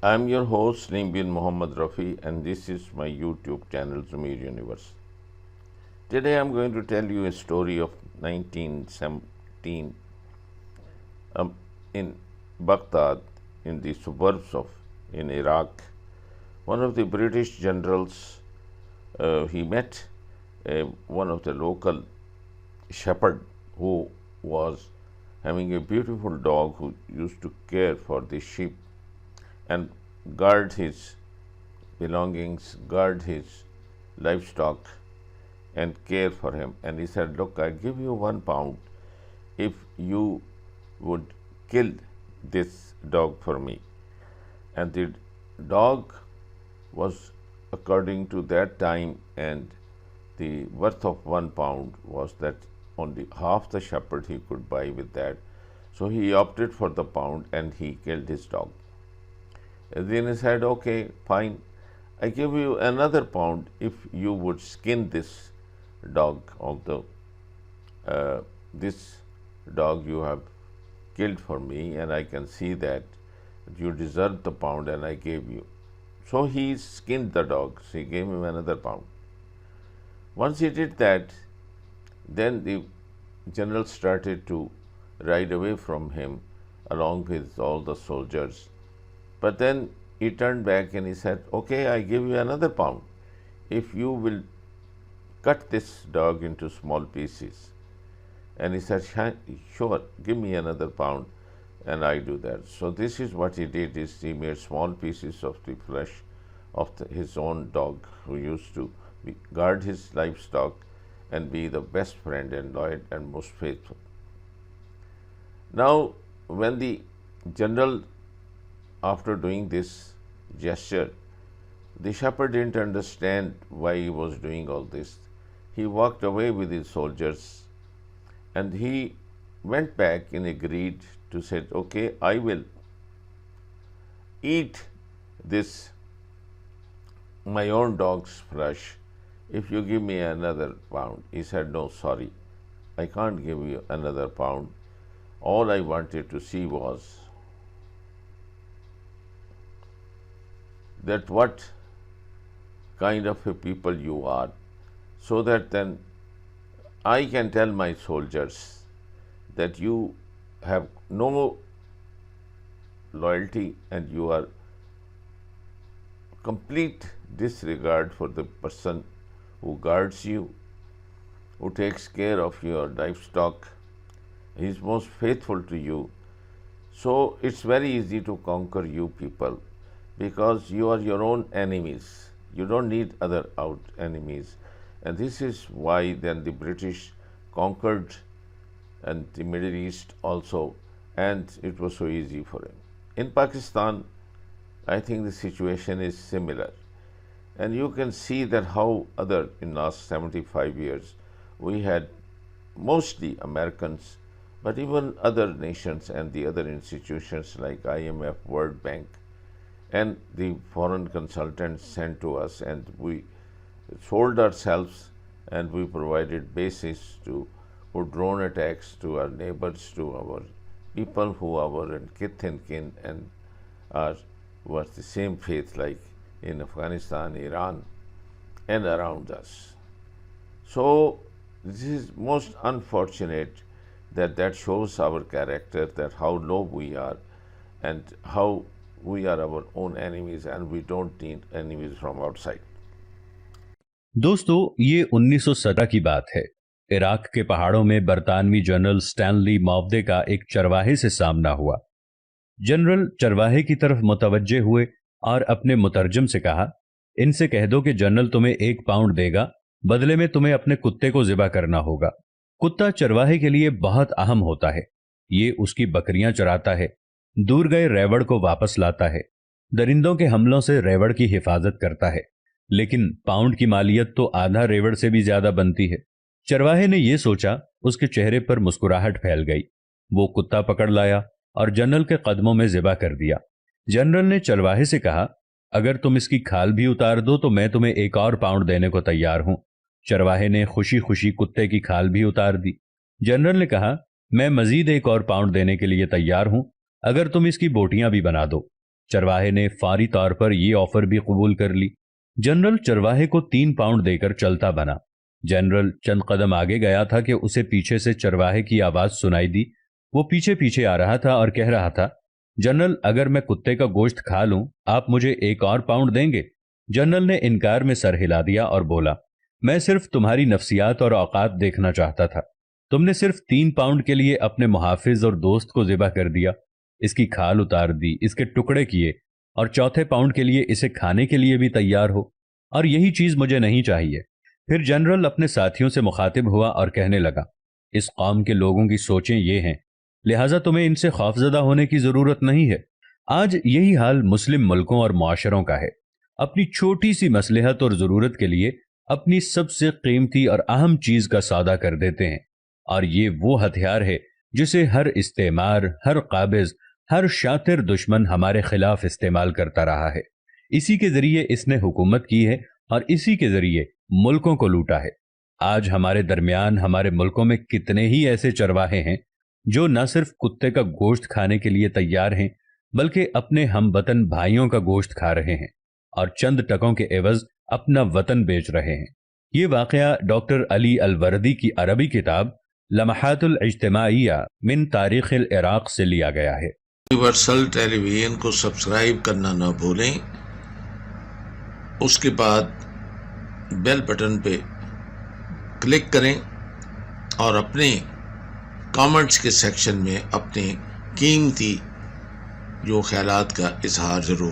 I'm your host, Naeem bin Mohammed Rafi, and this is my YouTube channel, Zamir Universe. Today I'm going to tell you a story of 1917 in Baghdad, in the suburbs of in Iraq. One of the British generals, he met one of the local shepherd who was having a beautiful dog who used to care for the sheep and guard his belongings, guard his livestock, and care for him. And he said, "Look, I give you £1 if you would kill this dog for me." And the dog was, according to that time, and the worth of £1 was that only half the shepherd he could buy with that. So he opted for the pound and he killed his dog. And then he said, "Okay, fine, I give you another £1 if you would skin this dog of this dog you have killed for me, and I can see that you deserve the £1 and I gave you." So he skinned the dog. So he gave him another £1. Once he did that, then the general started to ride away from him along with all the soldiers. But then he turned back and he said, "Okay, I give you another £1 if you will cut this dog into small pieces." And he said, "Sure, give me another £1 and I do that." So this is what he did, is he made small pieces of the flesh of his own dog, who used to guard his livestock and be the best friend and loyal and most faithful. Now, when the general, after doing this gesture, the shepherd didn't understand why he was doing all this. He walked away with his soldiers and he went back and agreed to say, "Okay, I will eat this my own dog's flesh if you give me another £1." He said, "No, sorry, I can't give you another £1. All I wanted to see was that what kind of a people you are, so that then I can tell my soldiers that you have no loyalty and you are complete disregard for the person who guards you, who takes care of your livestock. He is most faithful to you. So it's very easy to conquer you people, because you are your own enemies. You don't need other out enemies." And this is why then the British conquered and the Middle East also, and it was so easy for him. In Pakistan, I think the situation is similar. And you can see that how in last 75 years, we had mostly Americans, but even other nations and the other institutions like IMF, World Bank, and the foreign consultants sent to us, and we sold ourselves and we provided bases for drone attacks to our neighbors, to our people who are our kith and kin and was the same faith, like in Afghanistan, Iran, and around us. So this is most unfortunate that shows our character, that how low we are and how we are our own enemies and we don't need enemies from outside. दोस्तों, ये 1917 की बात है। Iraq के पहाड़ों में बरतानवी general Stanley मॉवदे का एक चरवाहे से सामना हुआ। जनरल चरवाहे की तरफ मुतवज्जे हुए और अपने मुतरजम से कहा, "इनसे कह दो कि जनरल तुम्हें £1 देगा, बदले में तुम्हें अपने कुत्ते को ज़िबा करना होगा।" कुत्ता चरवाहे के लिए बहुत अहम होता है। ये उसकी बकरियां चराता है, दूर गए रेवड़ को वापस लाता है, दरिंदों के हमलों से रेवड़ की हिफाजत करता है। लेकिन पाउंड की मालियत तो आधा रेवड़ से भी ज्यादा बनती है। चरवाहे ने यह सोचा, उसके चेहरे पर मुस्कुराहट फैल गई। वो कुत्ता पकड़ लाया और जनरल के कदमों में ज़िबा कर दिया। जनरल ने चरवाहे से कहा, "अगर तुम इसकी खाल भी उतार दो तो मैं तुम्हें एक और £1 देने को तैयार हूं।" चरवाहे ने खुशी खुशी कुत्ते की खाल भी उतार दी। जनरल ने कहा, "मैं मजीद एक और £1 देने के लिए तैयार हूं, अगर तुम इसकी बोटियां भी बना दो।" چرواہے نے فوری طور پر یہ آفر بھی قبول کر لی۔ جنرل چرواہے کو 3 پاؤنڈ دے کر چلتا بنا۔ جنرل چند قدم آگے گیا تھا کہ اسے پیچھے سے چرواہے کی آواز سنائی دی۔ وہ پیچھے پیچھے آ رہا تھا اور کہہ رہا تھا، جنرل اگر میں کتے کا گوشت کھا لوں آپ مجھے 1 اور پاؤنڈ دیں گے؟ جنرل نے انکار میں سر ہلا دیا اور بولا، میں صرف تمہاری نفسیات اور اوقات دیکھنا چاہتا تھا۔ تم نے صرف 3 پاؤنڈ کے لیے اپنے محافظ اور دوست کو ذبح کر دیا، اس کی کھال اتار دی، اس کے ٹکڑے کیے، اور چوتھے پاؤنڈ کے لیے اسے کھانے کے لیے بھی تیار ہو، اور یہی چیز مجھے نہیں چاہیے۔ پھر جنرل اپنے ساتھیوں سے مخاطب ہوا اور کہنے لگا، اس قوم کے لوگوں کی سوچیں یہ ہیں، لہٰذا تمہیں ان سے خوفزدہ ہونے کی ضرورت نہیں ہے۔ آج یہی حال مسلم ملکوں اور معاشروں کا ہے۔ اپنی چھوٹی سی مصلحت اور ضرورت کے لیے اپنی سب سے قیمتی اور اہم چیز کا سودا کر دیتے ہیں، اور یہ وہ ہتھیار ہے جسے ہر استعمار، ہر قابض، ہر شاطر دشمن ہمارے خلاف استعمال کرتا رہا ہے۔ اسی کے ذریعے اس نے حکومت کی ہے اور اسی کے ذریعے ملکوں کو لوٹا ہے۔ آج ہمارے درمیان ہمارے ملکوں میں کتنے ہی ایسے چرواہے ہیں جو نہ صرف کتے کا گوشت کھانے کے لیے تیار ہیں بلکہ اپنے ہم وطن بھائیوں کا گوشت کھا رہے ہیں اور چند ٹکوں کے عوض اپنا وطن بیچ رہے ہیں۔ یہ واقعہ ڈاکٹر علی الوردی کی عربی کتاب لمحات الاجتماعیہ من تاریخ العراق سے لیا گیا ہے۔ یونیورسل ٹیلی ویژن کو سبسکرائب کرنا نہ بھولیں، اس کے بعد بیل بٹن پہ کلک کریں اور اپنے کامنٹس کے سیکشن میں اپنے قیمتی جو خیالات کا اظہار ضرور